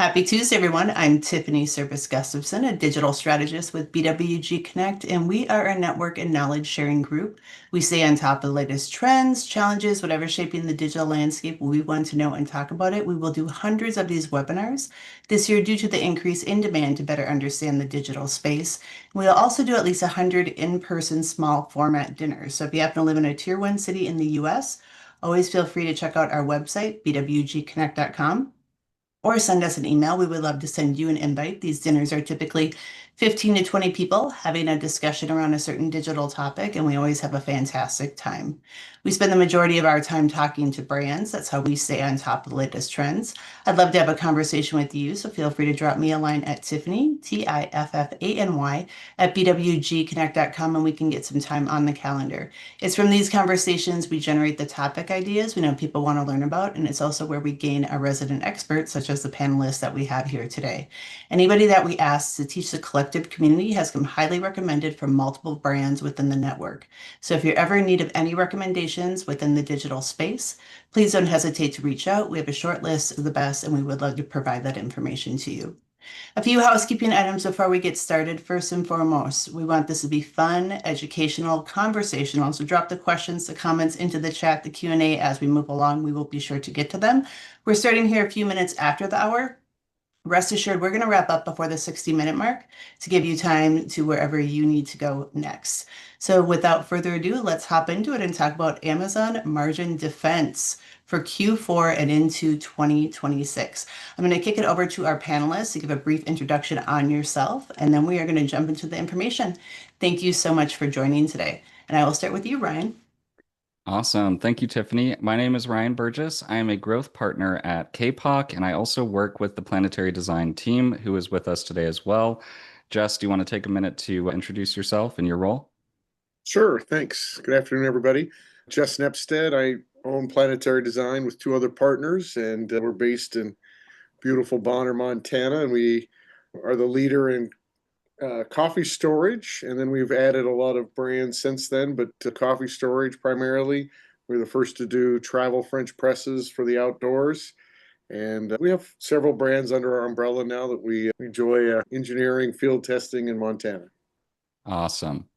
Happy Tuesday, everyone. I'm Tiffany Service Gustafson, a digital strategist with BWG Connect, and we are a network and knowledge sharing group. We stay on top of the latest trends, challenges, whatever's shaping the digital landscape. We want to know and talk about it. We will do hundreds of these webinars this year due to the increase in demand to better understand the digital space. We'll also do at least 100 in-person small format dinners. So if you happen to live in a tier one city in the US, always feel free to check out our website, bwgconnect.com, or send us an email. We would love to send you an invite. These dinners are typically 15 to 20 people having a discussion around a certain digital topic, and we always have a fantastic time. We spend the majority of our time talking to brands. That's how we stay on top of the latest trends. I'd love to have a conversation with you, so feel free to drop me a line at Tiffany, Tiffany, at bwgconnect.com, and we can get some time on the calendar. It's from these conversations we generate the topic ideas we know people want to learn about, and it's also where we gain a resident expert, such as the panelists that we have here today. Anybody that we ask to teach the collective community has come highly recommended from multiple brands within the network. So if you're ever in need of any recommendations within the digital space, please don't hesitate to reach out. We have a short list of the best, and we would love to provide that information to you. A few housekeeping items before we get started. First and foremost, we want this to be fun, educational, conversational. So drop the questions, the comments into the chat, the Q&A as we move along. We will be sure to get to them. We're starting here a few minutes after the hour. Rest assured, we're going to wrap up before the 60-minute mark to give you time to wherever you need to go next. So without further ado, let's hop into it and talk about Amazon margin defense for Q4 and into 2026. I'm going to kick it over to our panelists to give a brief introduction on yourself, and then we are going to jump into the information. Thank you so much for joining today. And I will start with you, Ryan. Awesome. Thank you, Tiffany. My name is Ryan Burgess. I am a growth partner at Kapoq, and I also work with the Planetary design team, who is with us today as well. Jess, do you want to take a minute to introduce yourself and your role? Sure, thanks. Good afternoon, everybody. Jess Nepstad. I own Planetary Design with two other partners, and we're based in beautiful Bonner, Montana, and we are the leader in coffee storage. And then we've added a lot of brands since then, but to coffee storage primarily. We're the first to do travel French presses for the outdoors. And we have several brands under our umbrella now that we enjoy engineering, field testing in Montana. Awesome.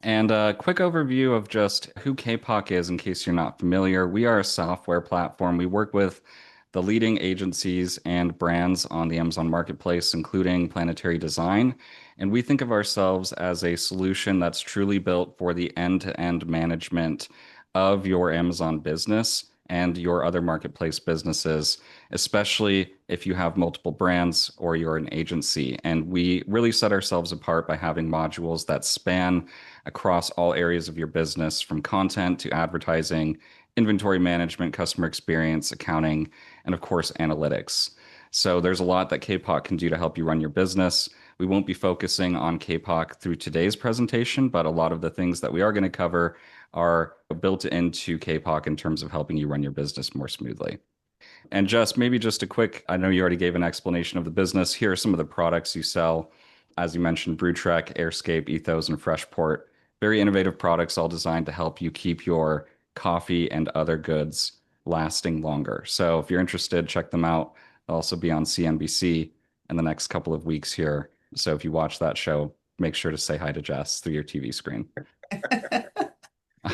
And a quick overview of just who Kapoq is in case you're not familiar. We are a software platform. We work with the leading agencies and brands on the Amazon Marketplace, including Planetary Design. And we think of ourselves as a solution that's truly built for the end-to-end management of your Amazon business and your other marketplace businesses, especially if you have multiple brands or you're an agency. And we really set ourselves apart by having modules that span across all areas of your business, from content to advertising, inventory management, customer experience, accounting, and of course, analytics. So there's a lot that Kapoq can do to help you run your business. We won't be focusing on Kapoq through today's presentation, but a lot of the things that we are going to cover are built into Kapoq in terms of helping you run your business more smoothly. And Jess, maybe just a quick, I know you already gave an explanation of the business. Here are some of the products you sell. As you mentioned, BrewTrek, Airscape, Ethos, and Freshport. Very innovative products, all designed to help you keep your coffee and other goods lasting longer. So if you're interested, check them out. They'll also be on CNBC in the next couple of weeks here. So if you watch that show, make sure to say hi to Jess through your TV screen.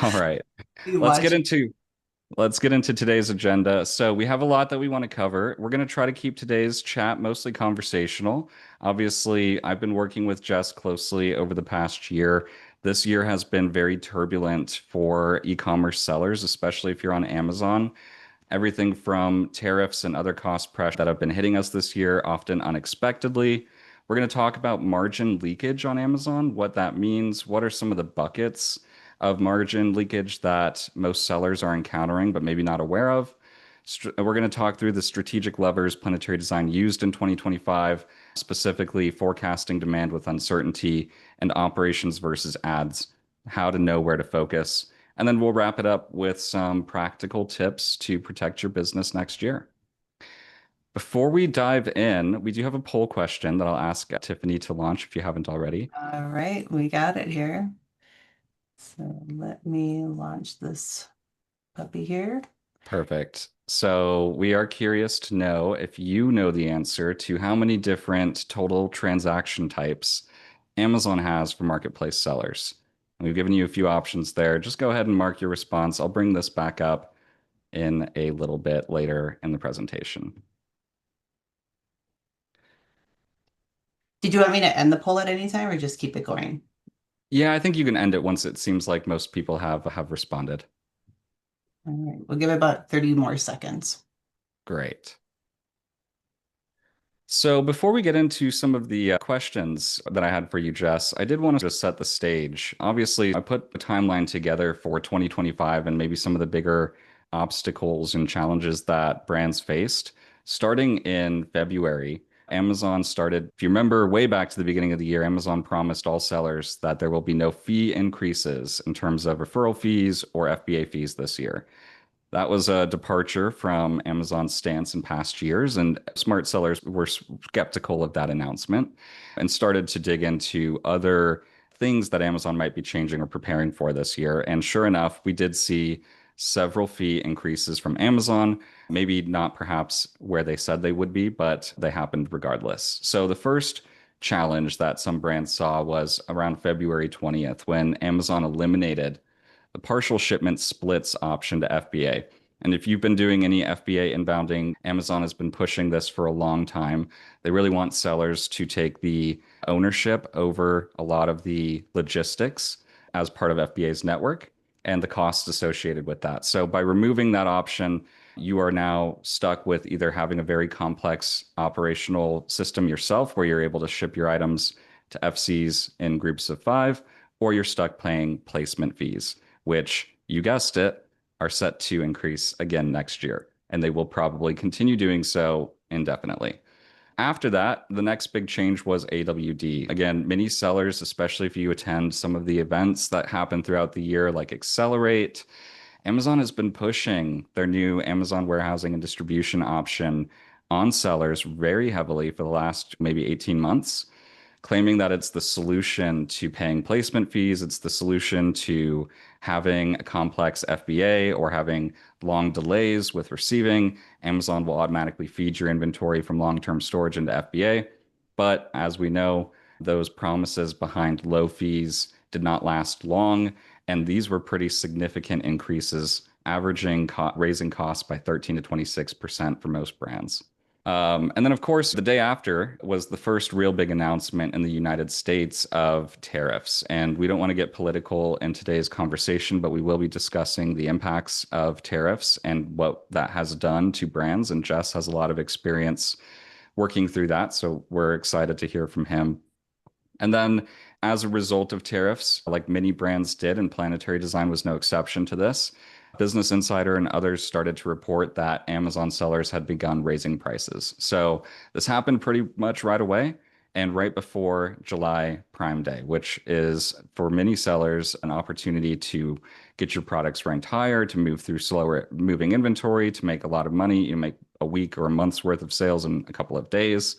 All right. You Let's watch. get into today's agenda. So we have a lot that we want to cover. We're going to try to keep today's chat mostly conversational. Obviously, I've been working with Jess closely over the past year. This year has been very turbulent for e-commerce sellers, especially if you're on Amazon. Everything from tariffs and other cost pressures that have been hitting us this year, often unexpectedly. We're going to talk about margin leakage on Amazon, what that means, what are some of the buckets of margin leakage that most sellers are encountering but maybe not aware of. We're going to talk through the strategic levers Planetary Design used in 2025, specifically forecasting demand with uncertainty and operations versus ads, how to know where to focus. And then we'll wrap it up with some practical tips to protect your business next year. Before we dive in, we do have a poll question that I'll ask Tiffany to launch if you haven't already. All right, we got it here. So let me launch this puppy here. Perfect. So we are curious to know if you know the answer to how many different total transaction types Amazon has for marketplace sellers. And we've given you a few options there. Just go ahead and mark your response. I'll bring this back up in a little bit later in the presentation. Did you want me to end the poll at any time or just keep it going? Yeah, I think you can end it once it seems like most people have responded. All right, we'll give it about 30 more seconds. Great. So before we get into some of the questions that I had for you, Jess, I did want to just set the stage. Obviously, I put a timeline together for 2025 and maybe some of the bigger obstacles and challenges that brands faced. Starting in February, Amazon started, if you remember way back to the beginning of the year, Amazon promised all sellers that there will be no fee increases in terms of referral fees or FBA fees this year. That was a departure from Amazon's stance in past years, and smart sellers were skeptical of that announcement and started to dig into other things that Amazon might be changing or preparing for this year. And sure enough, we did see several fee increases from Amazon, maybe not perhaps where they said they would be, but they happened regardless. So the first challenge that some brands saw was around February 20th when Amazon eliminated the partial shipment splits option to FBA. And if you've been doing any FBA inbounding, Amazon has been pushing this for a long time. They really want sellers to take the ownership over a lot of the logistics as part of FBA's network and the costs associated with that. So by removing that option, you are now stuck with either having a very complex operational system yourself where you're able to ship your items to FCs in groups of 5, or you're stuck paying placement fees, which, you guessed it, are set to increase again next year. And they will probably continue doing so indefinitely. After that, the next big change was AWD. Again, many sellers, especially if you attend some of the events that happen throughout the year, like Accelerate, Amazon has been pushing their new Amazon warehousing and distribution option on sellers very heavily for the last maybe 18 months, claiming that it's the solution to paying placement fees. It's the solution to having a complex FBA or having long delays with receiving. Amazon will automatically feed your inventory from long-term storage into FBA. But as we know, those promises behind low fees did not last long. And these were pretty significant increases, averaging raising costs by 13 to 26% for most brands. And then, of course, the day after was the first real big announcement in the United States of tariffs. And we don't want to get political in today's conversation, but we will be discussing the impacts of tariffs and what that has done to brands. And Jess has a lot of experience working through that. So we're excited to hear from him. And then, as a result of tariffs, like many brands did, and Planetary Design was no exception to this, Business Insider and others started to report that Amazon sellers had begun raising prices. So this happened pretty much right away and right before July Prime Day, which is for many sellers an opportunity to get your products ranked higher, to move through slower moving inventory, to make a lot of money. You make a week or a month's worth of sales in a couple of days.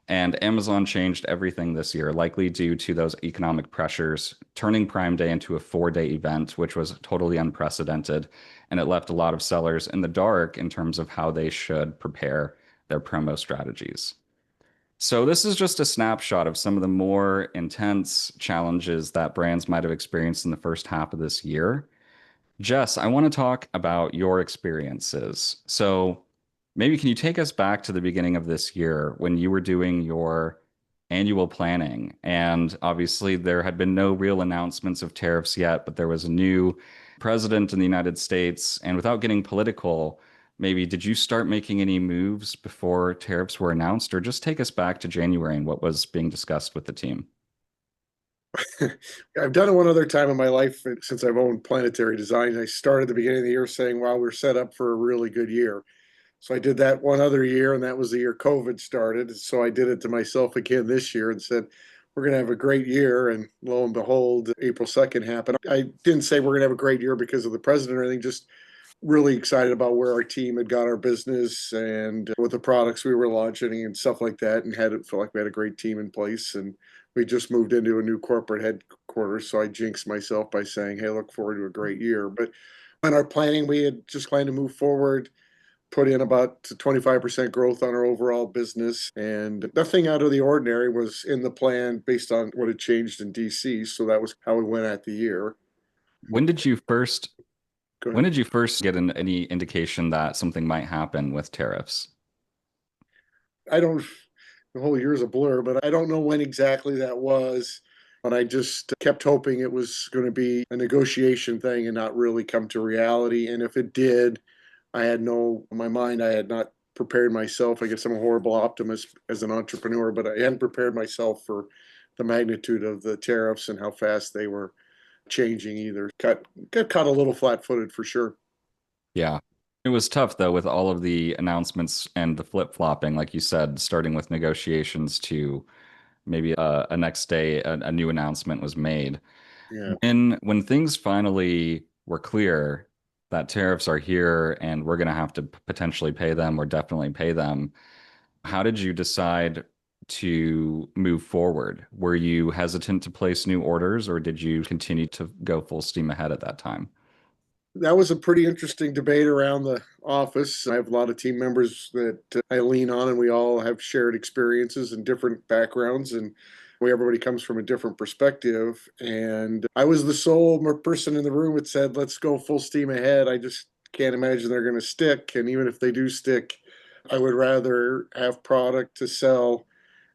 And Amazon changed everything this year, likely due to those economic pressures, turning Prime Day into a 4-day event, which was totally unprecedented. And it left a lot of sellers in the dark in terms of how they should prepare their promo strategies. So, this is just a snapshot of some of the more intense challenges that brands might have experienced in the first half of this year. Jess, I want to talk about your experiences. So maybe can you take us back to the beginning of this year when you were doing your annual planning? And obviously, there had been no real announcements of tariffs yet, but there was a new president in the United States. And without getting political, maybe did you start making any moves before tariffs were announced, or just take us back to January and what was being discussed with the team? I've done it one other time in my life since I've owned Planetary Design. I started at the beginning of the year saying, wow, we're set up for a really good year. So I did that one other year, and that was the year COVID started. So I did it to myself again this year and said, we're going to have a great year. And lo and behold, April 2nd happened. I didn't say we're going to have a great year because of the president or anything, just really excited about where our team had got our business and with the products we were launching and stuff like that, and had it feel like we had a great team in place. And we just moved into a new corporate headquarters. So I jinxed myself by saying, hey, look forward to a great year. But in our planning, we had just planned to move forward put in about 25% growth on our overall business, and nothing out of the ordinary was in the plan based on what had changed in DC. So that was how we went at the year. When did you first Go when ahead. did you first get any indication that something might happen with tariffs? I don't, the whole year is a blur, but I don't know when exactly that was. But I just kept hoping it was going to be a negotiation thing and not really come to reality. And if it did, I had no, in my mind, I had not prepared myself. I guess I'm a horrible optimist as an entrepreneur, but I hadn't prepared myself for the magnitude of the tariffs and how fast they were changing either. Got caught a little flat-footed for sure. Yeah. It was tough though with all of the announcements and the flip-flopping, like you said, starting with negotiations to maybe a next day a new announcement was made. Yeah. When things finally were clear that tariffs are here and we're going to have to potentially pay them or definitely pay them, how did you decide to move forward? Were you hesitant to place new orders or did you continue to go full steam ahead at that time? That was a pretty interesting debate around the office. I have a lot of team members that I lean on, and we all have shared experiences and different backgrounds, and everybody comes from a different perspective. And I was the sole person in the room that said, "Let's go full steam ahead." I just can't imagine they're going to stick, and even if they do stick, I would rather have product to sell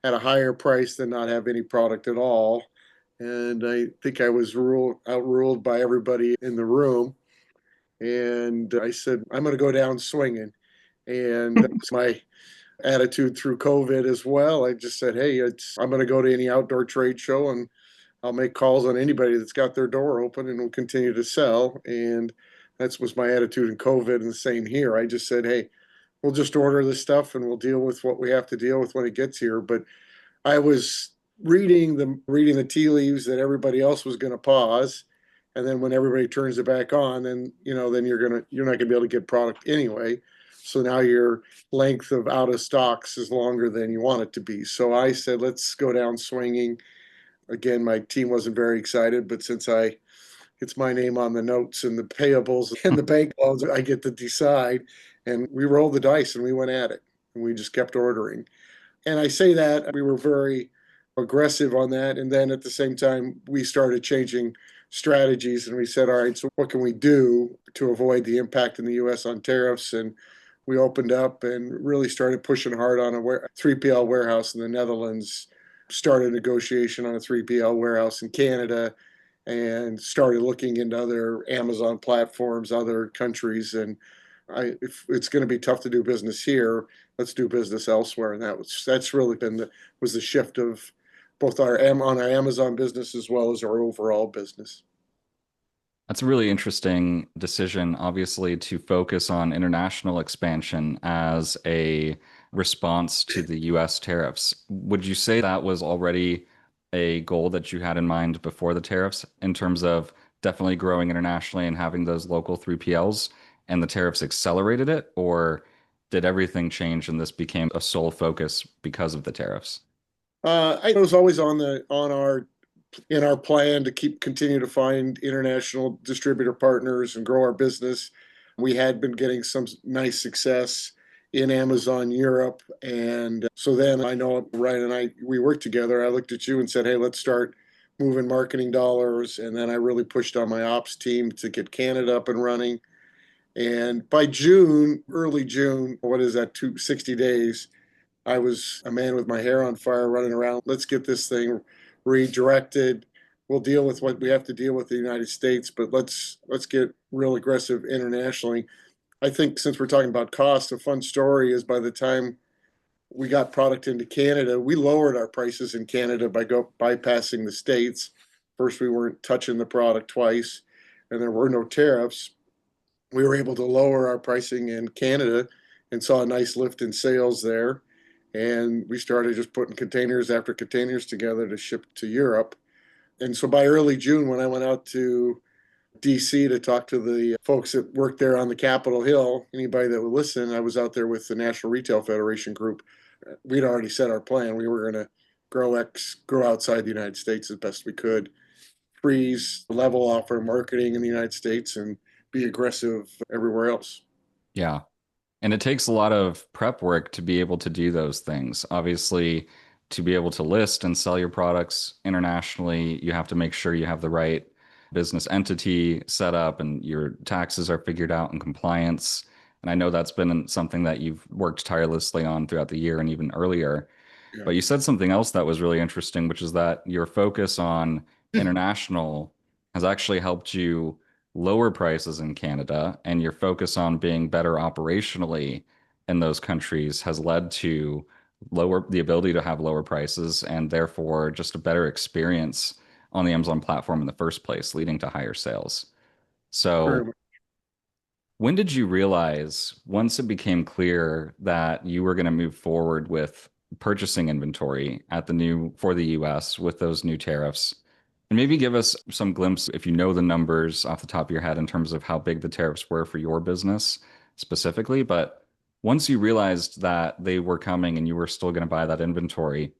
at a higher price than not have any product at all. And I think I was outruled by everybody in the room. And I said, I'm going to go down swinging. And that was my attitude through COVID as well. I just said, hey, I'm going to go to any outdoor trade show and I'll make calls on anybody that's got their door open and will continue to sell. And that was my attitude in COVID, and the same here. I just said, hey, we'll just order this stuff and we'll deal with what we have to deal with when it gets here. But I was reading the tea leaves that everybody else was going to pause, and then when everybody turns it back on, then then you're not going to be able to get product anyway. So now your length of out of stocks is longer than you want it to be. So I said, let's go down swinging. Again, my team wasn't very excited, but since it's my name on the notes and the payables and the bank loans, I get to decide. And we rolled the dice and we went at it, and we just kept ordering. And I say that we were very aggressive on that. And then at the same time, we started changing strategies and we said, all right, so what can we do to avoid the impact in the US on tariffs? And we opened up and really started pushing hard on a 3PL warehouse in the Netherlands, started negotiation on a 3PL warehouse in Canada, and started looking into other Amazon platforms, other countries. And if it's going to be tough to do business here, let's do business elsewhere. And that's really been was the shift of both on our Amazon business as well as our overall business. That's a really interesting decision, obviously, to focus on international expansion as a response to the US tariffs. Would you say that was already a goal that you had in mind before the tariffs in terms of definitely growing internationally and having those local 3PLs and the tariffs accelerated it? Or did everything change and this became a sole focus because of the tariffs? I was always on our in our plan to continue to find international distributor partners and grow our business. We had been getting some nice success in Amazon Europe. And so then I know Ryan and we worked together. I looked at you and said, hey, let's start moving marketing dollars. And then I really pushed on my ops team to get Canada up and running. And by June, early June, what is that, 60 days, I was a man with my hair on fire running around. Let's get this thing redirected. We'll deal with what we have to deal with the United States, but let's get real aggressive internationally. I think since we're talking about cost, a fun story is by the time we got product into Canada, we lowered our prices in Canada by bypassing the states. First, we weren't touching the product twice, and there were no tariffs. We were able to lower our pricing in Canada and saw a nice lift in sales there. And we started just putting containers after containers together to ship to Europe. And so by early June, when I went out to DC to talk to the folks that worked there on the Capitol Hill, anybody that would listen, I was out there with the National Retail Federation group. We'd already set our plan. We were going to grow outside the United States as best we could, freeze, level off our marketing in the United States, and be aggressive everywhere else. Yeah. And it takes a lot of prep work to be able to do those things. Obviously, to be able to list and sell your products internationally, you have to make sure you have the right business entity set up and your taxes are figured out and compliance. And I know that's been something that you've worked tirelessly on throughout the year and even earlier. Yeah. But you said something else that was really interesting, which is that your focus on international has actually helped you lower prices in Canada, and your focus on being better operationally in those countries has led to lower the ability to have lower prices and therefore just a better experience on the Amazon platform in the first place, leading to higher sales. Very So much. when did you realize, once it became clear that you were going to move forward with purchasing inventory at the new for the US with those new tariffs? And maybe give us some glimpse, if you know the numbers off the top of your head, in terms of how big the tariffs were for your business specifically. But once you realized that they were coming and you were still going to buy that inventory,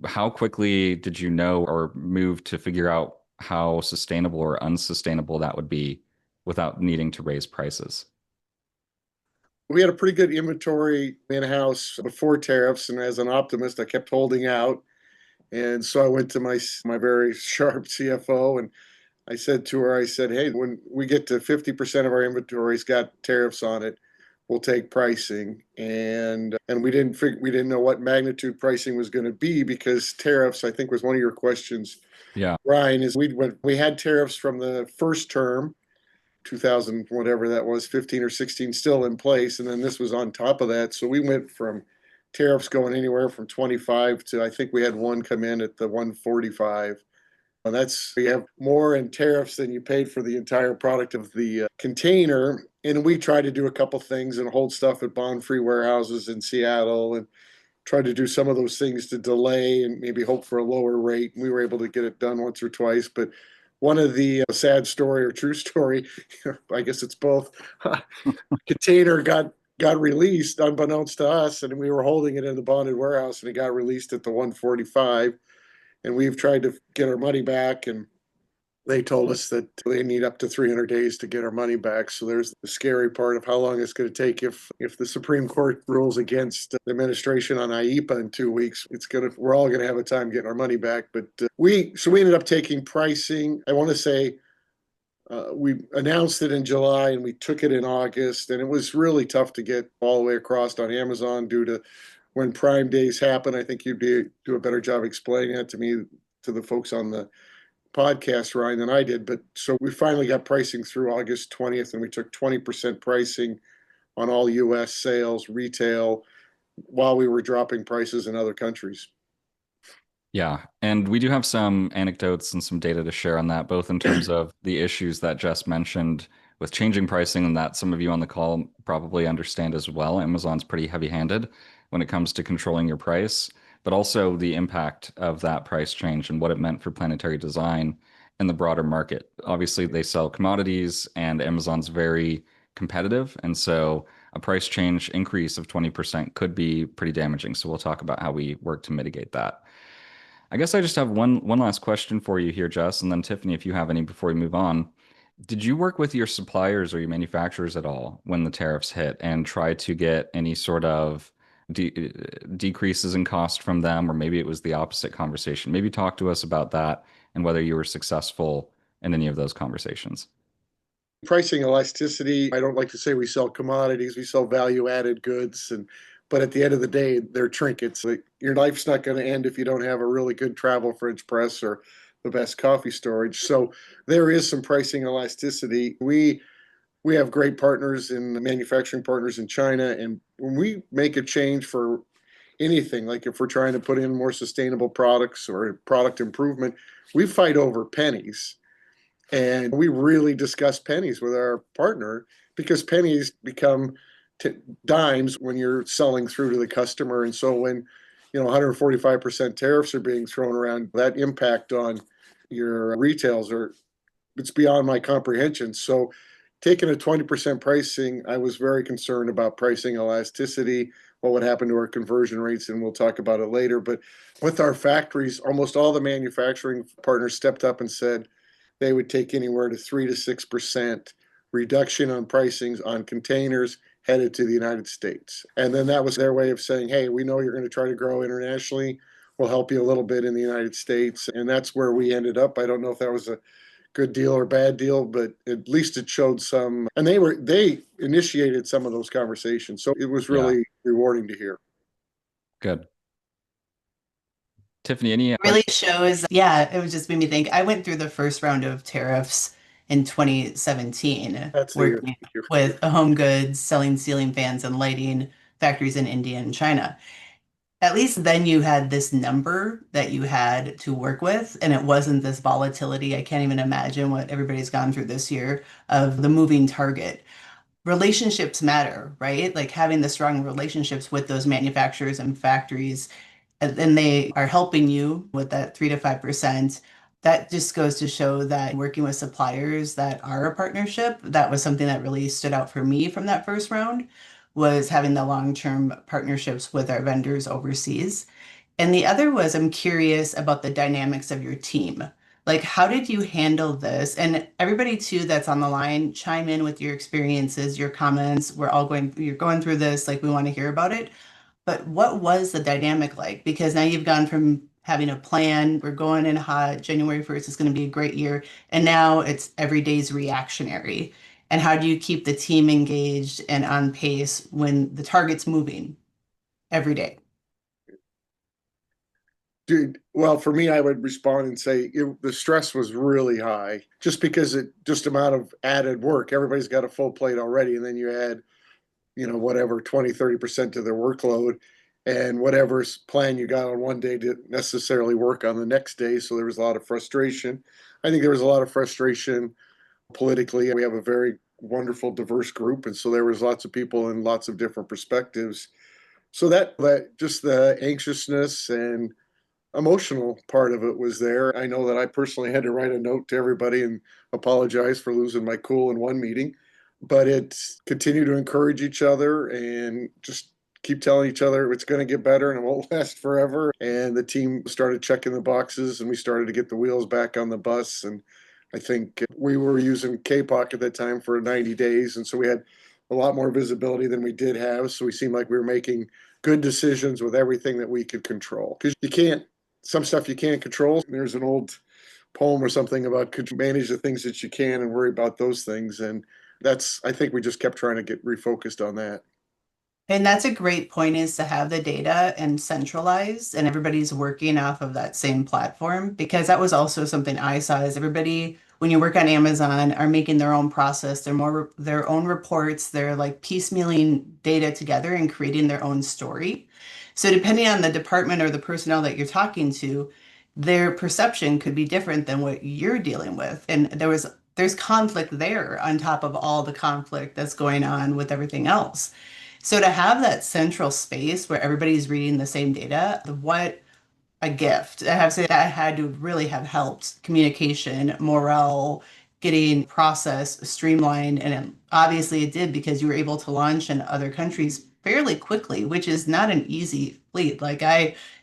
how quickly did you know or move to figure out how sustainable or unsustainable that would be without needing to raise prices? We had a pretty good inventory in-house before tariffs, and as an optimist, I kept holding out. And so I went to my very sharp CFO and I said to her, I said, hey, when we get to 50% of our inventory's got tariffs on it, we'll take pricing. And we didn't know what magnitude pricing was going to be because tariffs, I think was one of your questions, Yeah. Ryan, is we had tariffs from the first term, 2000, whatever that was, 15 or 16 still in place. And then this was on top of that. So we went from tariffs going anywhere from 25 to I think we had one come in at the 145. And that's you have more in tariffs than you paid for the entire product of the container. And we tried to do a couple things and hold stuff at bond-free warehouses in Seattle and tried to do some of those things to delay and maybe hope for a lower rate. And we were able to get it done once or twice. But one of the sad story or true story, I guess it's both, container got released unbeknownst to us, and we were holding it in the bonded warehouse, and it got released at the 145. And we've tried to get our money back, and they told us that they need up to 300 days to get our money back. So there's the scary part of how long it's going to take if the Supreme Court rules against the administration on IEPA in 2 weeks. We're all going to have a time getting our money back. But we ended up taking pricing. I want to say we announced it in July and we took it in August, and it was really tough to get all the way across on Amazon due to when Prime Days happen. I think you'd do a better job explaining that to me, to the folks on the podcast, Ryan, than I did. But so we finally got pricing through August 20th, and we took 20% pricing on all US sales, retail, while we were dropping prices in other countries. Yeah, and we do have some anecdotes and some data to share on that, both in terms of the issues that Jess mentioned with changing pricing and that some of you on the call probably understand as well. Amazon's pretty heavy-handed when it comes to controlling your price, but also the impact of that price change and what it meant for Planetary Design and the broader market. Obviously, they sell commodities and Amazon's very competitive, and so a price change increase of 20% could be pretty damaging. So we'll talk about how we work to mitigate that. I guess I just have one last question for you here, Jess, and then Tiffany, if you have any before we move on. Did you work with your suppliers or your manufacturers at all when the tariffs hit and try to get any sort of de decreases in cost from them, or maybe it was the opposite conversation? Maybe talk to us about that and whether you were successful in any of those conversations. Pricing elasticity, I don't like to say we sell commodities, we sell value added goods. But at the end of the day, they're trinkets. Like, your life's not going to end if you don't have a really good travel French press or the best coffee storage. So there is some pricing elasticity. We have great partners in manufacturing partners in China. And when we make a change for anything, like if we're trying to put in more sustainable products or product improvement, we fight over pennies. And we really discuss pennies with our partner because pennies become dimes when you're selling through to the customer. And so when 145% tariffs are being thrown around, that impact on your retails it's beyond my comprehension. So taking a 20% pricing, I was very concerned about pricing elasticity, what would happen to our conversion rates, and we'll talk about it later. But with our factories, almost all the manufacturing partners stepped up and said they would take anywhere to 3 to 6% reduction on pricings on containers headed to the United States. And then that was their way of saying, hey, we know you're going to try to grow internationally. We'll help you a little bit in the United States. And that's where we ended up. I don't know if that was a good deal or bad deal, but at least it showed some, and they initiated some of those conversations. So it was really rewarding to hear. Good. Tiffany, any Really shows, yeah, it was just made me think. I went through the first round of tariffs in 2017, That's the year. working with home goods, selling ceiling fans and lighting factories in India and China. At least then you had this number that you had to work with, and it wasn't this volatility. I can't even imagine what everybody's gone through this year of the moving target. Relationships matter, right? Like having the strong relationships with those manufacturers and factories, and then they are helping you with that 3 to 5%. That just goes to show that working with suppliers that are a partnership, that was something that really stood out for me from that first round, was having the long-term partnerships with our vendors overseas. And the other was I'm curious about the dynamics of your team. Like, how did you handle this? And everybody too that's on the line, chime in with your experiences, your comments. You're going through this, like we want to hear about it. But what was the dynamic like? Because now you've gone from having a plan, we're going in hot, January 1st is going to be a great year, and now it's every day's reactionary. And how do you keep the team engaged and on pace when the target's moving every day? Dude, well, for me, I would respond and say the stress was really high just because it just amount of added work. Everybody's got a full plate already, and then you add, whatever, 20-30% to their workload, and whatever plan you got on one day didn't necessarily work on the next day. So there was a lot of frustration. I think there was a lot of frustration politically. We have a very wonderful, diverse group, and so there was lots of people and lots of different perspectives. So that just the anxiousness and emotional part of it was there. I know that I personally had to write a note to everybody and apologize for losing my cool in one meeting, but it's continue to encourage each other and just keep telling each other it's going to get better and it won't last forever. And the team started checking the boxes and we started to get the wheels back on the bus. And I think we were using Kapoq at that time for 90 days. And so we had a lot more visibility than we did have. So we seemed like we were making good decisions with everything that we could control. Because some stuff you can't control. There's an old poem or something about could you manage the things that you can and worry about those things. And I think we just kept trying to get refocused on that. And that's a great point is to have the data and centralized and everybody's working off of that same platform because that was also something I saw is everybody when you work on Amazon are making their own process, their own reports, they're like piecemealing data together and creating their own story. So depending on the department or the personnel that you're talking to, their perception could be different than what you're dealing with. And there's conflict there on top of all the conflict that's going on with everything else. So to have that central space where everybody's reading the same data, what a gift. I have to say that had to really have helped communication, morale, getting process streamlined. And obviously it did because you were able to launch in other countries fairly quickly, which is not an easy feat.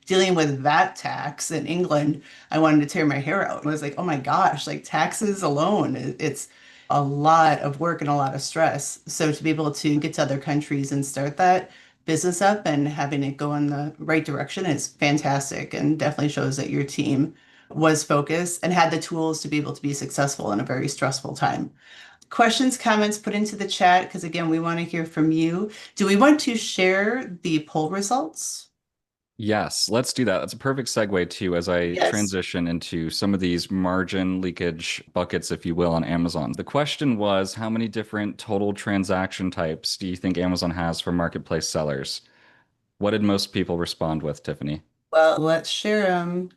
Dealing with VAT tax in England, I wanted to tear my hair out. I was like, oh my gosh, like taxes alone, it's a lot of work and a lot of stress. So to be able to get to other countries and start that business up and having it go in the right direction is fantastic and definitely shows that your team was focused and had the tools to be able to be successful in a very stressful time. Questions, comments put into the chat because again, we want to hear from you. Do we want to share the poll results? Yes, let's do that. That's a perfect segue too, as I transition into some of these margin leakage buckets, if you will, on Amazon. The question was, how many different total transaction types do you think Amazon has for marketplace sellers? What did most people respond with, Tiffany? Well, let's share them.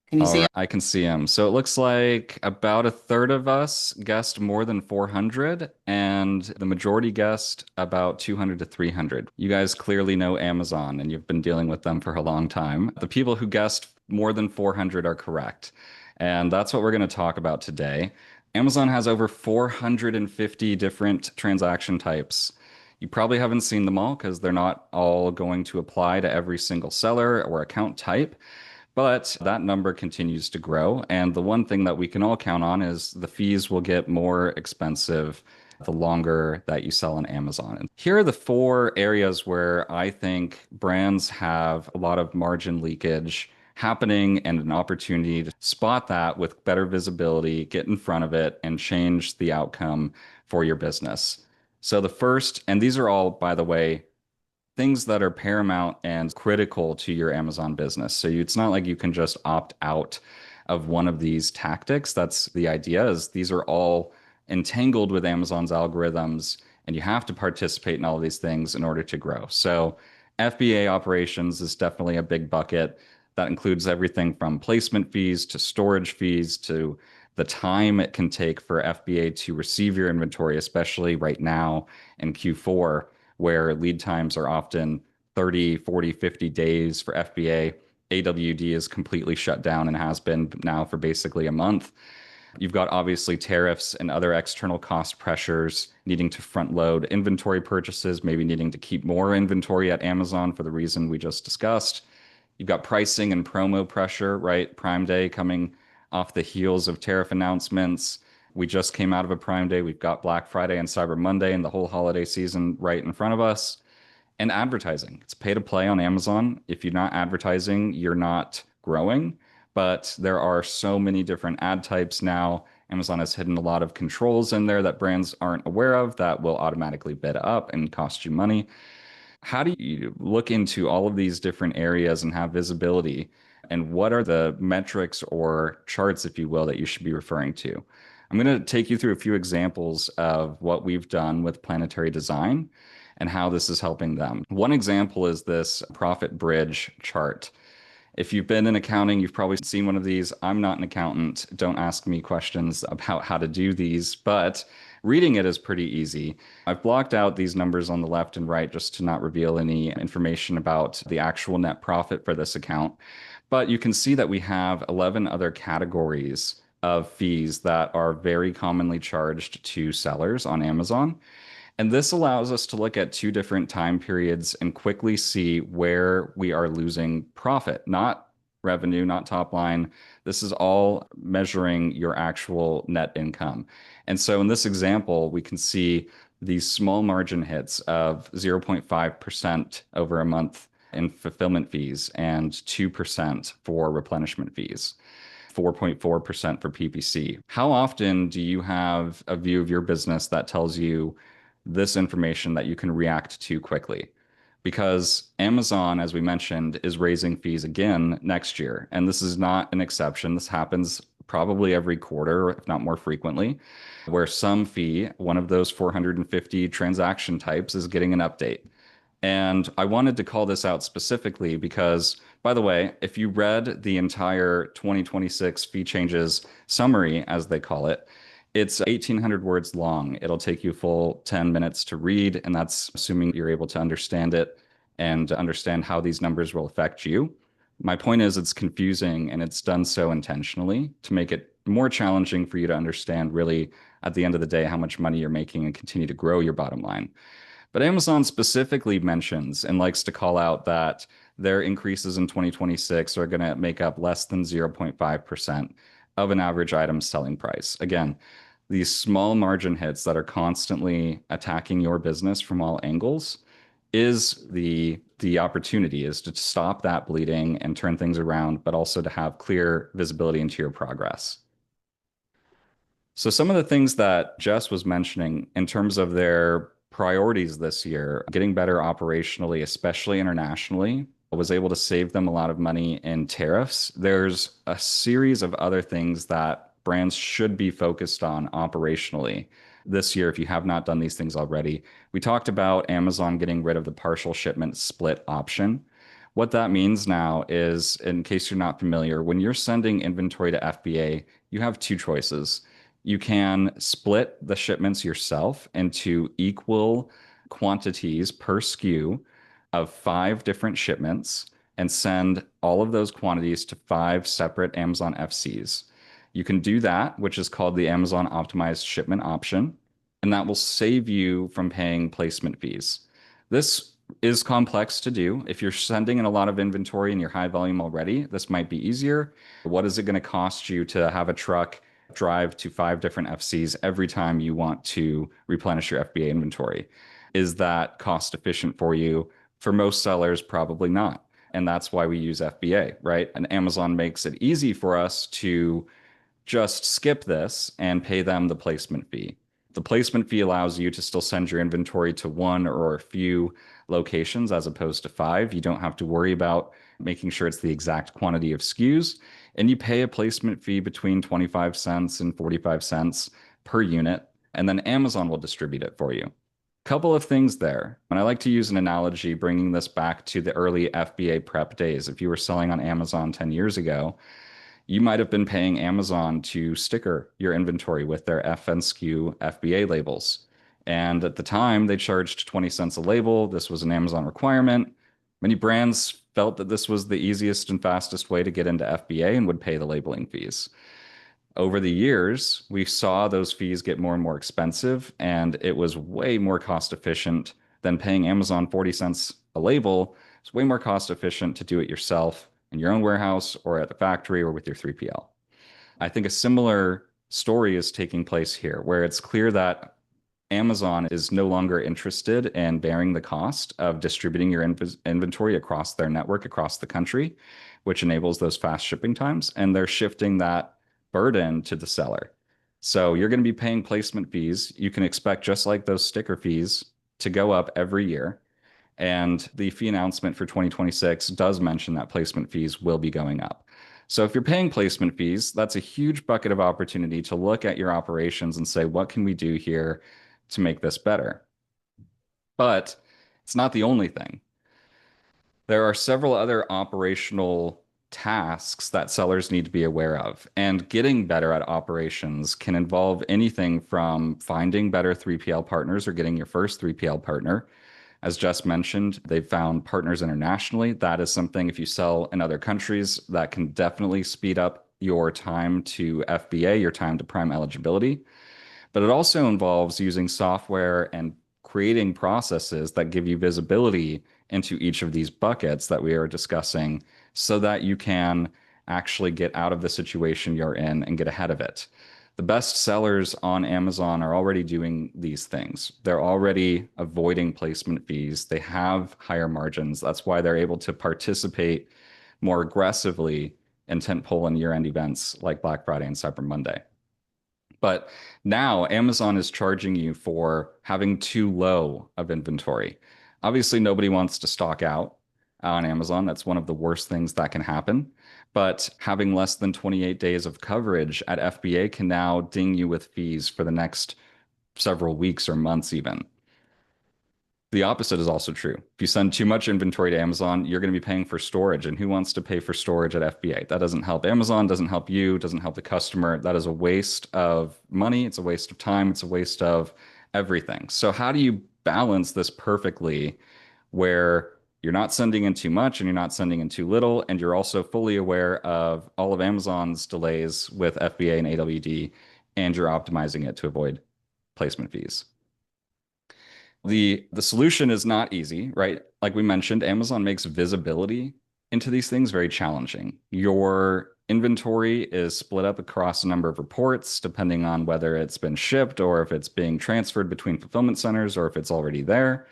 Can you All see right, I can see them. So it looks like about a third of us guessed more than 400, and the majority guessed about 200 to 300. You guys clearly know Amazon, and you've been dealing with them for a long time. The people who guessed more than 400 are correct, and that's what we're going to talk about today. Amazon has over 450 different transaction types. You probably haven't seen them all because they're not all going to apply to every single seller or account type. But that number continues to grow. And the one thing that we can all count on is the fees will get more expensive the longer that you sell on Amazon. And here are the 4 areas where I think brands have a lot of margin leakage happening and an opportunity to spot that with better visibility, get in front of it, and change the outcome for your business. So the first, and these are all, by the way, things that are paramount and critical to your Amazon business. So it's not like you can just opt out of one of these tactics. That's the idea, is these are all entangled with Amazon's algorithms, and you have to participate in all of these things in order to grow. So FBA operations is definitely a big bucket. That includes everything from placement fees to storage fees to the time it can take for FBA to receive your inventory, especially right now in Q4, where lead times are often 30, 40, 50 days for FBA. AWD is completely shut down and has been now for basically a month. You've got obviously tariffs and other external cost pressures, needing to front load inventory purchases, maybe needing to keep more inventory at Amazon for the reason we just discussed. You've got pricing and promo pressure, right? Prime Day coming off the heels of tariff announcements. We just came out of a Prime Day. We've got Black Friday and Cyber Monday and the whole holiday season right in front of us. And advertising. It's pay to play on Amazon. If you're not advertising, you're not growing. But there are so many different ad types now. Amazon has hidden a lot of controls in there that brands aren't aware of that will automatically bid up and cost you money. How do you look into all of these different areas and have visibility? And what are the metrics or charts, if you will, that you should be referring to? I'm going to take you through a few examples of what we've done with Planetary Design and how this is helping them. One example is this profit bridge chart. If you've been in accounting, you've probably seen one of these. I'm not an accountant. Don't ask me questions about how to do these, but reading it is pretty easy. I've blocked out these numbers on the left and right just to not reveal any information about the actual net profit for this account. But you can see that we have 11 other categories of fees that are very commonly charged to sellers on Amazon. And this allows us to look at 2 different time periods and quickly see where we are losing profit, not revenue, not top line. This is all measuring your actual net income. And so in this example, we can see these small margin hits of 0.5% over a month in fulfillment fees and 2% for replenishment fees. 4.4% for PPC. How often do you have a view of your business that tells you this information that you can react to quickly? Because Amazon, as we mentioned, is raising fees again next year. And this is not an exception. This happens probably every quarter, if not more frequently, where some fee, one of those 450 transaction types, is getting an update. And I wanted to call this out specifically because, by the way, if you read the entire 2026 fee changes summary, as they call it, it's 1,800 words long. It'll take you a full 10 minutes to read, and that's assuming you're able to understand it and understand how these numbers will affect you. My point is it's confusing, and it's done so intentionally to make it more challenging for you to understand really at the end of the day how much money you're making and continue to grow your bottom line. But Amazon specifically mentions and likes to call out that their increases in 2026 are going to make up less than 0.5% of an average item selling price. Again, these small margin hits that are constantly attacking your business from all angles is the opportunity is to stop that bleeding and turn things around, but also to have clear visibility into your progress. So some of the things that Jess was mentioning in terms of their priorities this year, getting better operationally, especially internationally, was able to save them a lot of money in tariffs. There's a series of other things that brands should be focused on operationally this year if you have not done these things already. We talked about Amazon getting rid of the partial shipment split option. What that means now is, in case you're not familiar, when you're sending inventory to FBA, you have 2 choices. You can split the shipments yourself into equal quantities per SKU of 5 different shipments and send all of those quantities to 5 separate Amazon FCs. You can do that, which is called the Amazon Optimized Shipment option, and that will save you from paying placement fees. This is complex to do. If you're sending in a lot of inventory and you're high volume already, this might be easier. What is it going to cost you to have a truck drive to 5 different FCs every time you want to replenish your FBA inventory. Is that cost efficient for you? For most sellers, probably not. And that's why we use FBA, right? And Amazon makes it easy for us to just skip this and pay them the placement fee. The placement fee allows you to still send your inventory to 1 or a few locations as opposed to 5. You don't have to worry about making sure it's the exact quantity of SKUs. And you pay a placement fee between 25 cents and 45 cents per unit. And then Amazon will distribute it for you. Couple of things there. And I like to use an analogy, bringing this back to the early FBA prep days. If you were selling on Amazon 10 years ago, you might have been paying Amazon to sticker your inventory with their FNSKU FBA labels. And at the time, they charged 20 cents a label. This was an Amazon requirement. Many brands felt that this was the easiest and fastest way to get into FBA and would pay the labeling fees. Over the years, we saw those fees get more and more expensive, and it was way more cost efficient than paying Amazon 40 cents a label. It's way more cost efficient to do it yourself in your own warehouse or at the factory or with your 3PL. I think a similar story is taking place here, where it's clear that Amazon is no longer interested in bearing the cost of distributing your inventory across their network across the country, which enables those fast shipping times. And they're shifting that burden to the seller. So you're going to be paying placement fees. You can expect, just like those sticker fees, to go up every year. And the fee announcement for 2026 does mention that placement fees will be going up. So if you're paying placement fees, that's a huge bucket of opportunity to look at your operations and say, what can we do here to make this better? But it's not the only thing. There are several other operational tasks that sellers need to be aware of. And getting better at operations can involve anything from finding better 3PL partners or getting your first 3PL partner. As Jess mentioned, they've found partners internationally. That is something, if you sell in other countries, that can definitely speed up your time to FBA, your time to prime eligibility. But it also involves using software and creating processes that give you visibility into each of these buckets that we are discussing so that you can actually get out of the situation you're in and get ahead of it. The best sellers on Amazon are already doing these things. They're already avoiding placement fees. They have higher margins. That's why they're able to participate more aggressively in tentpole and year-end events like Black Friday and Cyber Monday. But now Amazon is charging you for having too low of inventory. Obviously, nobody wants to stock out on Amazon. That's one of the worst things that can happen. But having less than 28 days of coverage at FBA can now ding you with fees for the next several weeks or months even. The opposite is also true. If you send too much inventory to Amazon, you're going to be paying for storage. And who wants to pay for storage at FBA? That doesn't help Amazon, doesn't help you, doesn't help the customer. That is a waste of money. It's a waste of time. It's a waste of everything. So how do you balance this perfectly where you're not sending in too much and you're not sending in too little, and you're also fully aware of all of Amazon's delays with FBA and AWD, and you're optimizing it to avoid placement fees? The solution is not easy, right? Like we mentioned, Amazon makes visibility into these things very challenging. Your inventory is split up across a number of reports, depending on whether it's been shipped or if it's being transferred between fulfillment centers or if it's already there.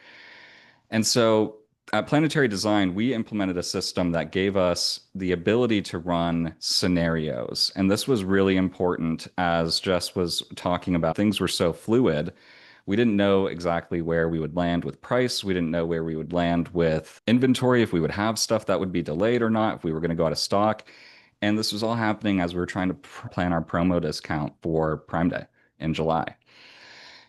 And so at Planetary Design, we implemented a system that gave us the ability to run scenarios. And this was really important, as Jess was talking about. Things were so fluid. We didn't know exactly where we would land with price. We didn't know where we would land with inventory, if we would have stuff that would be delayed or not, if we were going to go out of stock. And this was all happening as we were trying to plan our promo discount for Prime Day in July.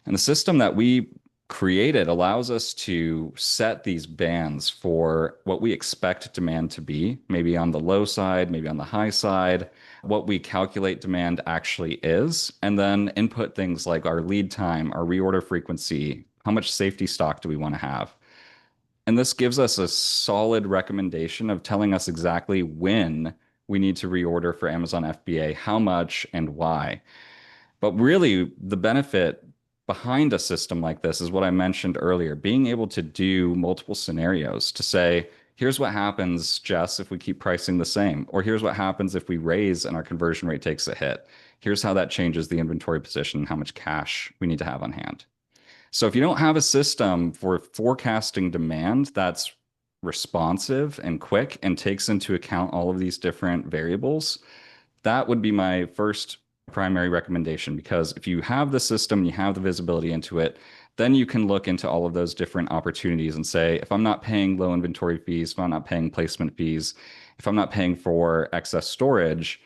And the system that we created allows us to set these bands for what we expect demand to be, maybe on the low side, maybe on the high side, what we calculate demand actually is, and then input things like our lead time, our reorder frequency, how much safety stock do we want to have. And this gives us a solid recommendation of telling us exactly when we need to reorder for Amazon FBA, how much and why. But really, the benefit behind a system like this is what I mentioned earlier, being able to do multiple scenarios to say, here's what happens, Jess, if we keep pricing the same, or here's what happens if we raise and our conversion rate takes a hit. Here's how that changes the inventory position, how much cash we need to have on hand. So if you don't have a system for forecasting demand that's responsive and quick and takes into account all of these different variables, that would be my first primary recommendation. Because if you have the system, you have the visibility into it, then you can look into all of those different opportunities and say, if I'm not paying low inventory fees, if I'm not paying placement fees, if I'm not paying for excess storage,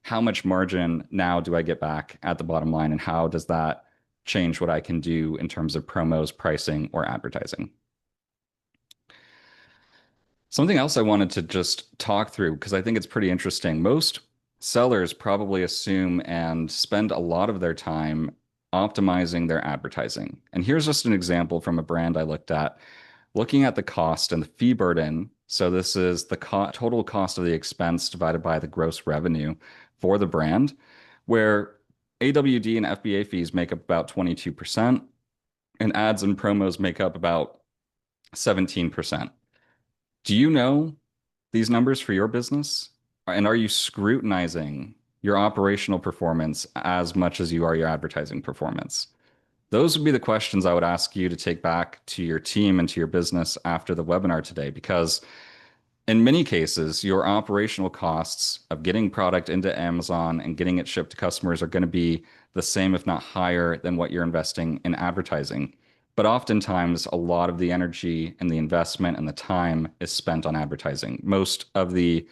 how much margin now do I get back at the bottom line? And how does that change what I can do in terms of promos, pricing, or advertising? Something else I wanted to just talk through, because I think it's pretty interesting. Most sellers probably assume and spend a lot of their time optimizing their advertising. And here's just an example from a brand I looked at, looking at the cost and the fee burden. So this is the total cost of the expense divided by the gross revenue for the brand, where AWD and FBA fees make up about 22%, and ads and promos make up about 17%. Do you know these numbers for your business? And are you scrutinizing your operational performance as much as you are your advertising performance? Those would be the questions I would ask you to take back to your team and to your business after the webinar today, because in many cases, your operational costs of getting product into Amazon and getting it shipped to customers are going to be the same, if not higher, than what you're investing in advertising. But oftentimes, a lot of the energy and the investment and the time is spent on advertising. Most of the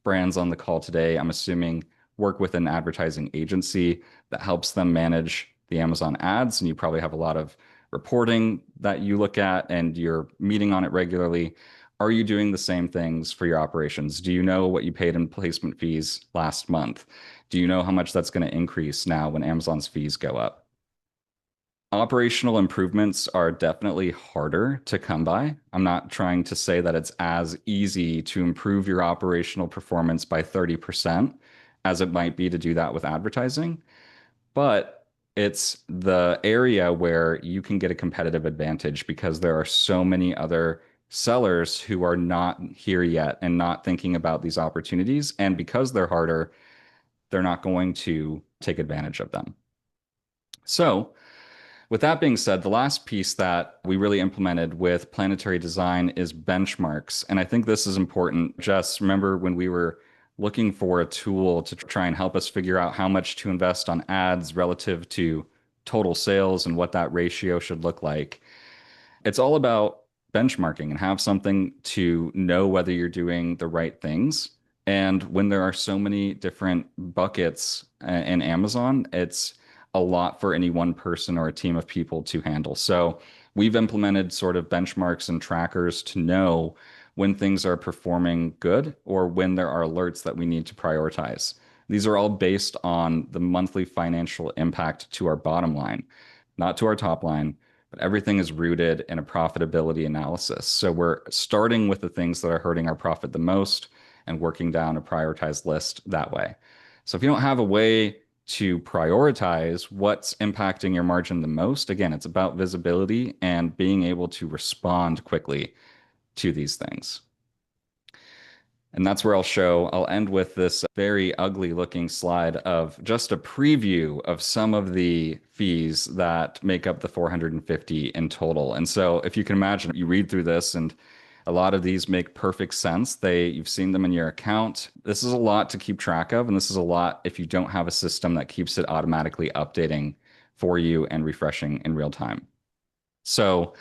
brands on the call today, I'm assuming, work with an advertising agency that helps them manage the Amazon ads. And you probably have a lot of reporting that you look at and you're meeting on it regularly. Are you doing the same things for your operations? Do you know what you paid in placement fees last month? Do you know how much that's going to increase now when Amazon's fees go up? Operational improvements are definitely harder to come by. I'm not trying to say that it's as easy to improve your operational performance by 30% as it might be to do that with advertising, but it's the area where you can get a competitive advantage because there are so many other sellers who are not here yet and not thinking about these opportunities. And because they're harder, they're not going to take advantage of them. So, with that being said, the last piece that we really implemented with Planetary Design is benchmarks. And I think this is important. Jess, remember when we were looking for a tool to try and help us figure out how much to invest on ads relative to total sales and what that ratio should look like? It's all about benchmarking and have something to know whether you're doing the right things. And when there are so many different buckets in Amazon, it's a lot for any one person or a team of people to handle. So we've implemented sort of benchmarks and trackers to know when things are performing good or when there are alerts that we need to prioritize. These are all based on the monthly financial impact to our bottom line, not to our top line, but everything is rooted in a profitability analysis. So we're starting with the things that are hurting our profit the most and working down a prioritized list that way. So if you don't have a way to prioritize what's impacting your margin the most, again, it's about visibility and being able to respond quickly to these things. And that's where I'll end with this very ugly looking slide of just a preview of some of the fees that make up the 450 in total. And so if you can imagine, you read through this and a lot of these make perfect sense. You've seen them in your account. This is a lot to keep track of. And this is a lot if you don't have a system that keeps it automatically updating for you and refreshing in real time. So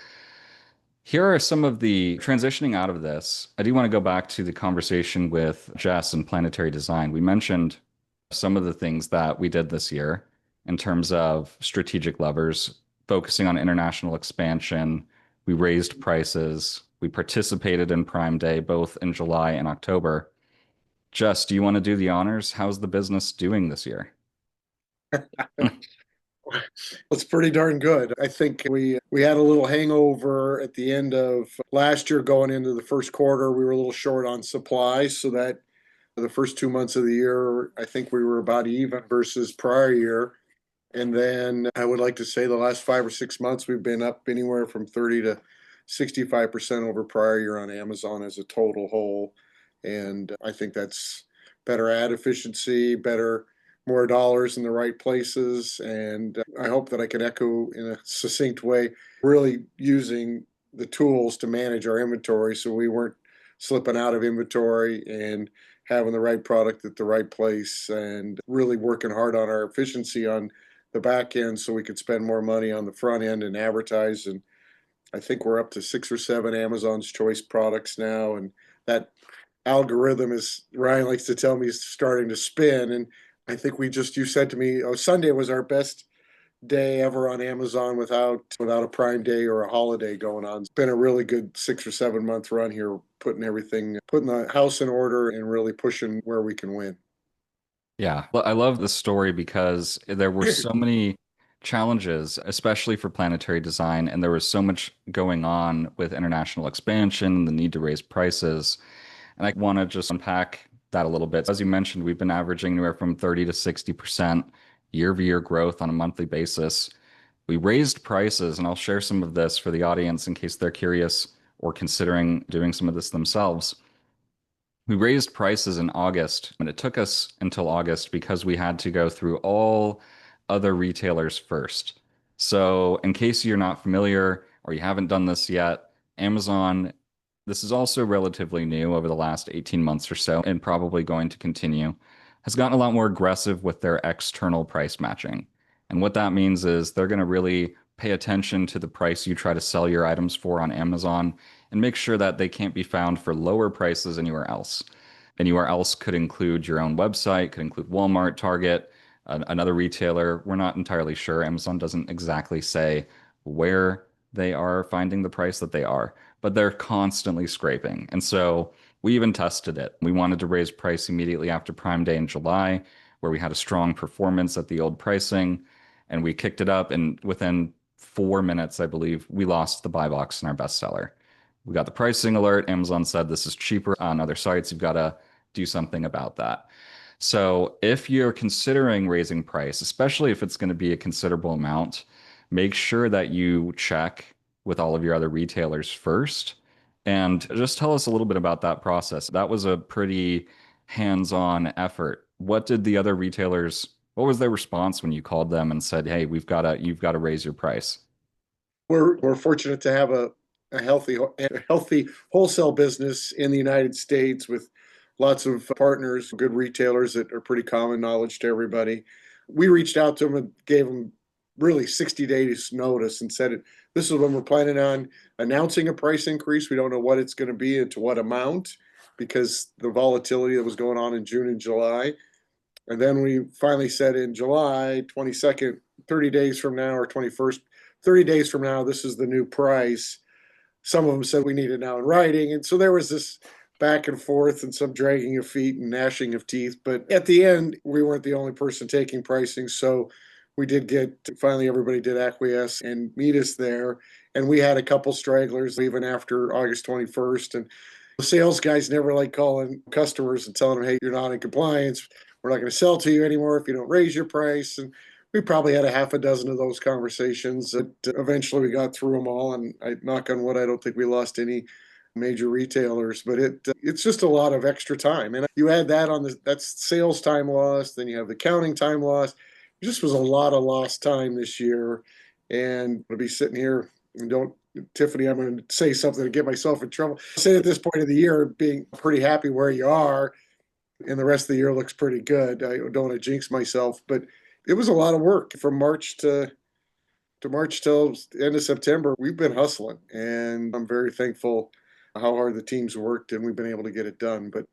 here are some of the transitioning out of this. I do want to go back to the conversation with Jess and Planetary Design. We mentioned some of the things that we did this year in terms of strategic levers, focusing on international expansion. We raised prices. We participated in Prime Day, both in July and October. Jess, do you want to do the honors? How's the business doing this year? It's pretty darn good. I think we had a little hangover at the end of last year going into the first quarter. We were a little short on supply, so that the first 2 months of the year, I think we were about even versus prior year. And then I would like to say the last 5 or 6 months, we've been up anywhere from 30 to 65% over prior year on Amazon as a total whole. And I think that's better ad efficiency, more dollars in the right places. And I hope that I can echo in a succinct way, really using the tools to manage our inventory so we weren't slipping out of inventory and having the right product at the right place, and really working hard on our efficiency on the back end so we could spend more money on the front end and advertise. And I think we're up to 6 or 7 Amazon's Choice products now, and that algorithm, as Ryan likes to tell me, is starting to spin. And I think you said to me, oh, Sunday was our best day ever on Amazon without a Prime Day or a holiday going on. It's been a really good 6 or 7 month run here, putting the house in order and really pushing where we can win. Yeah, well, I love this story because there were so many challenges, especially for Planetary design, and there was so much going on with international expansion, the need to raise prices. And I want to just unpack that a little bit. As you mentioned, we've been averaging anywhere from 30 to 60% year-over-year growth on a monthly basis. We raised prices, and I'll share some of this for the audience in case they're curious or considering doing some of this themselves. We raised prices in August, and it took us until August because we had to go through all other retailers first. So, in case you're not familiar or you haven't done this yet, Amazon, this is also relatively new over the last 18 months or so, and probably going to continue, has gotten a lot more aggressive with their external price matching. And what that means is they're going to really pay attention to the price you try to sell your items for on Amazon and make sure that they can't be found for lower prices anywhere else. Anywhere else could include your own website, could include Walmart, Target, another retailer. We're not entirely sure. Amazon doesn't exactly say where they are finding the price that they are, but they're constantly scraping. And so we even tested it. We wanted to raise price immediately after Prime Day in July, where we had a strong performance at the old pricing, and we kicked it up. And within 4 minutes, I believe, we lost the buy box in our bestseller. We got the pricing alert. Amazon said this is cheaper on other sites. You've got to do something about that. So if you're considering raising price, especially if it's going to be a considerable amount, make sure that you check with all of your other retailers first. And just tell us a little bit about that process. That was a pretty hands-on effort. What was their response when you called them and said, "Hey, you've got to raise your price"? We're fortunate to have a healthy wholesale business in the United States with lots of partners, good retailers that are pretty common knowledge to everybody. We reached out to them and gave them really 60 days notice and said, this is when we're planning on announcing a price increase. We don't know what it's going to be and to what amount because the volatility that was going on in June and July. And then we finally said in July 22nd, 30 days from now, or 21st, 30 days from now, this is the new price. Some of them said we need it now in writing. And so there was this back and forth and some dragging of feet and gnashing of teeth. But at the end, we weren't the only person taking pricing. So finally everybody did acquiesce and meet us there. And we had a couple stragglers even after August 21st. And the sales guys never like calling customers and telling them, hey, you're not in compliance. We're not going to sell to you anymore if you don't raise your price. And we probably had a half a dozen of those conversations that eventually we got through them all. And I knock on wood, I don't think we lost any major retailers, but it's just a lot of extra time. And you add that that's sales time lost, then you have the counting time lost. It just was a lot of lost time this year. And to be sitting here and Tiffany, I'm going to say something to get myself in trouble. Say at this point of the year, being pretty happy where you are, and the rest of the year looks pretty good. I don't want to jinx myself, but it was a lot of work from March till the end of September. We've been hustling, and I'm very thankful how hard the teams worked, and we've been able to get it done. But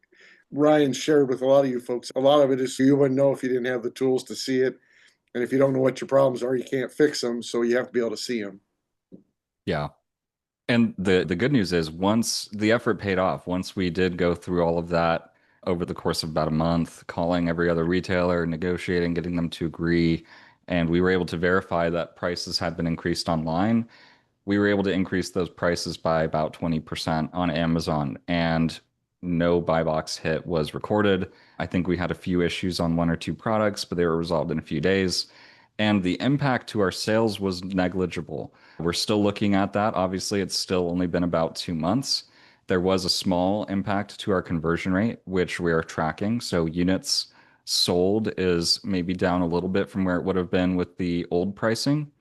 Ryan shared with a lot of you folks, a lot of it is you wouldn't know if you didn't have the tools to see it. And if you don't know what your problems are, you can't fix them. So you have to be able to see them. Yeah. And the good news is once the effort paid off, once we did go through all of that over the course of about a month, calling every other retailer, negotiating, getting them to agree, and we were able to verify that prices had been increased online, we were able to increase those prices by about 20% on Amazon, and no buy box hit was recorded. I think we had a few issues on one or two products, but they were resolved in a few days. and the impact to our sales was negligible. We're still looking at that. Obviously, it's still only been about 2 months. There was a small impact to our conversion rate, which we are tracking. So units sold is maybe down a little bit from where it would have been with the old pricing.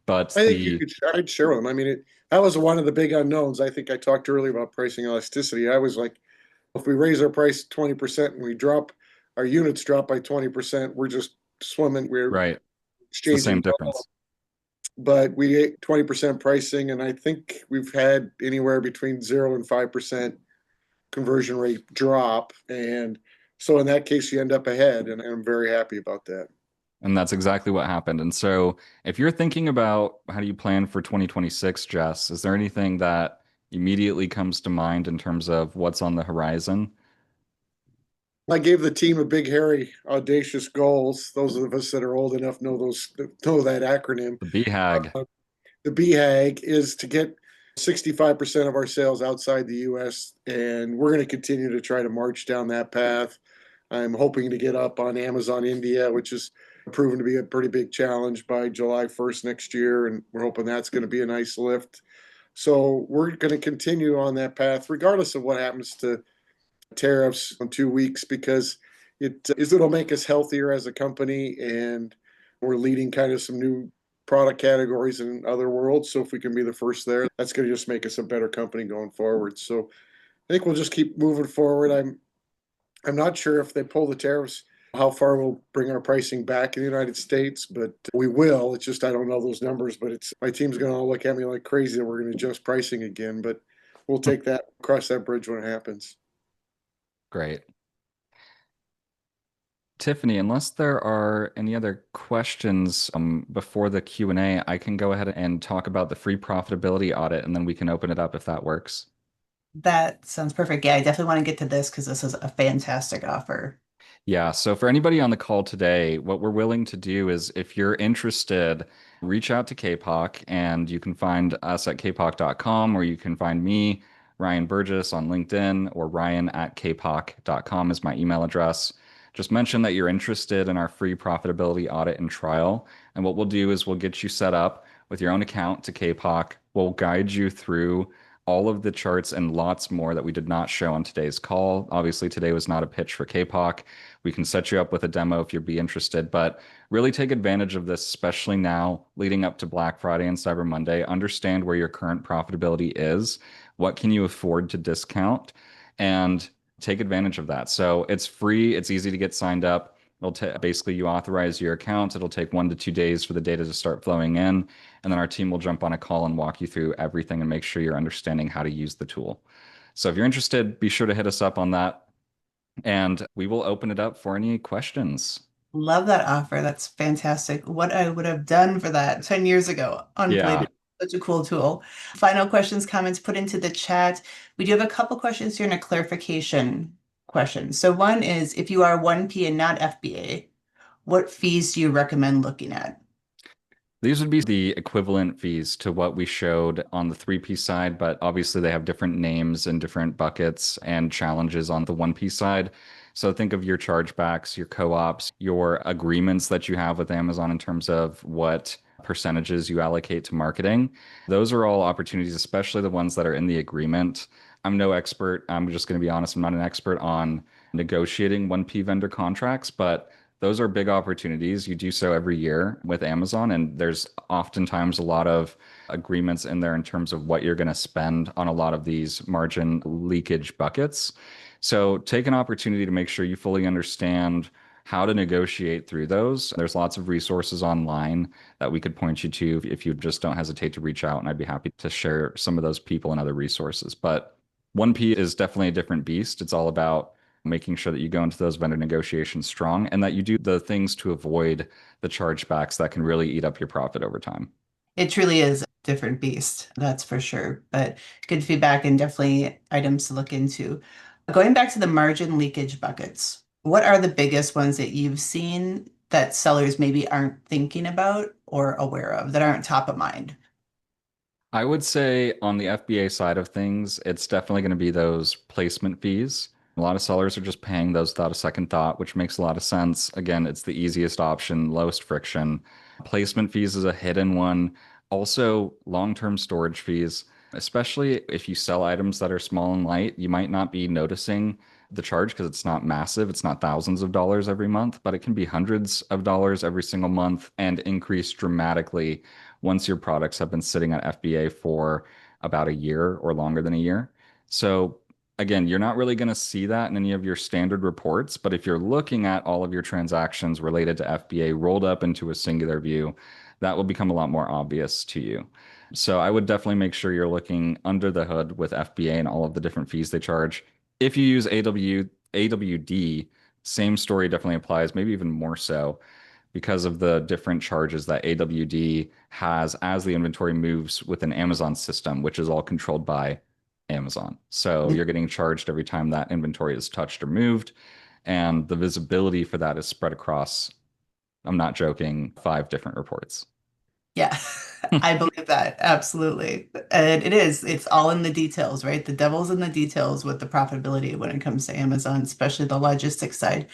But I think the I'd share with them. I mean, that was one of the big unknowns. I think I talked earlier about pricing elasticity. I was like, if we raise our price 20% and we drop our units drop by 20%, we're just swimming. We're right, it's the same exchanging. difference. But we ate 20% pricing, and I think we've had anywhere between 0 and 5% conversion rate drop. And so in that case, you end up ahead, and I'm very happy about that. And that's exactly what happened. And so, if you're thinking about how do you plan for 2026, Jess, is there anything that immediately comes to mind in terms of what's on the horizon? I gave the team a big, hairy, audacious goals. Those of us that are old enough know that acronym. The BHAG. The BHAG is to get 65% of our sales outside the US, and we're going to continue to try to march down that path. I'm hoping to get up on Amazon India, which is proven to be a pretty big challenge by July 1st next year, and we're hoping that's going to be a nice lift. So we're going to continue on that path, regardless of what happens to tariffs in 2 weeks, because it'll make us healthier as a company, and we're leading kind of some new product categories in other worlds. So if we can be the first there, that's going to just make us a better company going forward. So I think we'll just keep moving forward. I'm not sure if they pull the tariffs, how far we'll bring our pricing back in the United States, but we will. It's just I don't know those numbers, but it's my team's going to all look at me like crazy that we're going to adjust pricing again. But we'll take that, cross that bridge when it happens. Great. Tiffany, unless there are any other questions before the Q&A, I can go ahead and talk about the free profitability audit, and then we can open it up if that works. That sounds perfect. Yeah, I definitely want to get to this because this is a fantastic offer. Yeah, so for anybody on the call today, what we're willing to do is if you're interested, reach out to Kapoq, and you can find us at kapoq.com, or you can find me, Ryan Burgess, on LinkedIn, or ryan@kapoq.com is my email address. Just mention that you're interested in our free profitability audit and trial. And what we'll do is we'll get you set up with your own account to Kapoq. We'll guide you through all of the charts and lots more that we did not show on today's call. Obviously, today was not a pitch for Kapoq. We can set you up with a demo if you'd be interested, but really take advantage of this, especially now leading up to Black Friday and Cyber Monday. Understand where your current profitability is, what can you afford to discount, and take advantage of that. So it's free, it's easy to get signed up. Basically, you authorize your account. It'll take 1 to 2 days for the data to start flowing in. And then our team will jump on a call and walk you through everything and make sure you're understanding how to use the tool. So if you're interested, be sure to hit us up on that. And we will open it up for any questions. Love that offer. That's fantastic. What I would have done for that 10 years ago. Yeah. Unbelievable. Such a cool tool. Final questions, comments put into the chat. We do have a couple questions here and a clarification question. So one is, if you are 1P and not FBA, what fees do you recommend looking at? These would be the equivalent fees to what we showed on the 3P side, but obviously they have different names and different buckets and challenges on the 1P side. So think of your chargebacks, your co-ops, your agreements that you have with Amazon in terms of what percentages you allocate to marketing. Those are all opportunities, especially the ones that are in the agreement. I'm no expert. I'm just going to be honest. I'm not an expert on negotiating 1P vendor contracts, but those are big opportunities. You do so every year with Amazon, and there's oftentimes a lot of agreements in there in terms of what you're going to spend on a lot of these margin leakage buckets. So take an opportunity to make sure you fully understand how to negotiate through those. There's lots of resources online that we could point you to if you just don't hesitate to reach out, and I'd be happy to share some of those people and other resources. But 1P is definitely a different beast. It's all about making sure that you go into those vendor negotiations strong and that you do the things to avoid the chargebacks that can really eat up your profit over time. It truly is a different beast, that's for sure. But good feedback and definitely items to look into. Going back to the margin leakage buckets, what are the biggest ones that you've seen that sellers maybe aren't thinking about or aware of that aren't top of mind? I would say on the FBA side of things, it's definitely going to be those placement fees. A lot of sellers are just paying those without a second thought, which makes a lot of sense. Again, it's the easiest option, lowest friction. Placement fees is a hidden one. Also, long-term storage fees, especially if you sell items that are small and light, you might not be noticing the charge because it's not massive. It's not thousands of dollars every month, but it can be hundreds of dollars every single month and increase dramatically once your products have been sitting at FBA for about a year or longer than a year. So again, you're not really going to see that in any of your standard reports, but if you're looking at all of your transactions related to FBA rolled up into a singular view, that will become a lot more obvious to you. So I would definitely make sure you're looking under the hood with FBA and all of the different fees they charge. If you use AWD, same story definitely applies, maybe even more so because of the different charges that AWD has as the inventory moves with an Amazon system, which is all controlled by Amazon. So you're getting charged every time that inventory is touched or moved. And the visibility for that is spread across, I'm not joking, 5 different reports. Yeah, I believe that. Absolutely. And it's all in the details, right? The devil's in the details with the profitability when it comes to Amazon, especially the logistics side.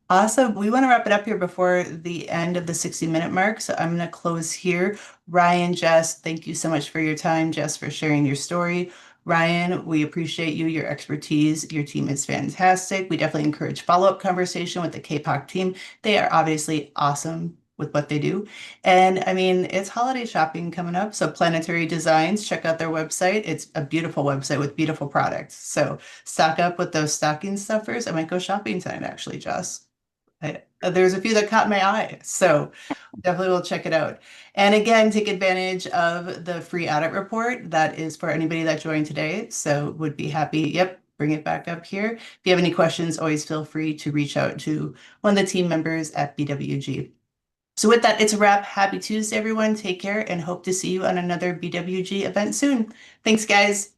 Awesome. We want to wrap it up here before the end of the 60-minute mark. So I'm going to close here. Ryan, Jess, thank you so much for your time. Jess, for sharing your story. Ryan, we appreciate you, your expertise. Your team is fantastic. We definitely encourage follow-up conversation with the Kapoq team. They are obviously awesome with what they do. And I mean, it's holiday shopping coming up. So Planetary Designs, check out their website. It's a beautiful website with beautiful products. So stock up with those stocking stuffers. I might go shopping tonight, actually, Jess. There's a few that caught my eye, so definitely will check it out. And again, take advantage of the free audit report that is for anybody that joined today. So would be happy, yep, bring it back up here. If you have any questions, always feel free to reach out to one of the team members at BWG. So with that, it's a wrap. Happy Tuesday, everyone. Take care and hope to see you on another BWG event soon. Thanks, guys.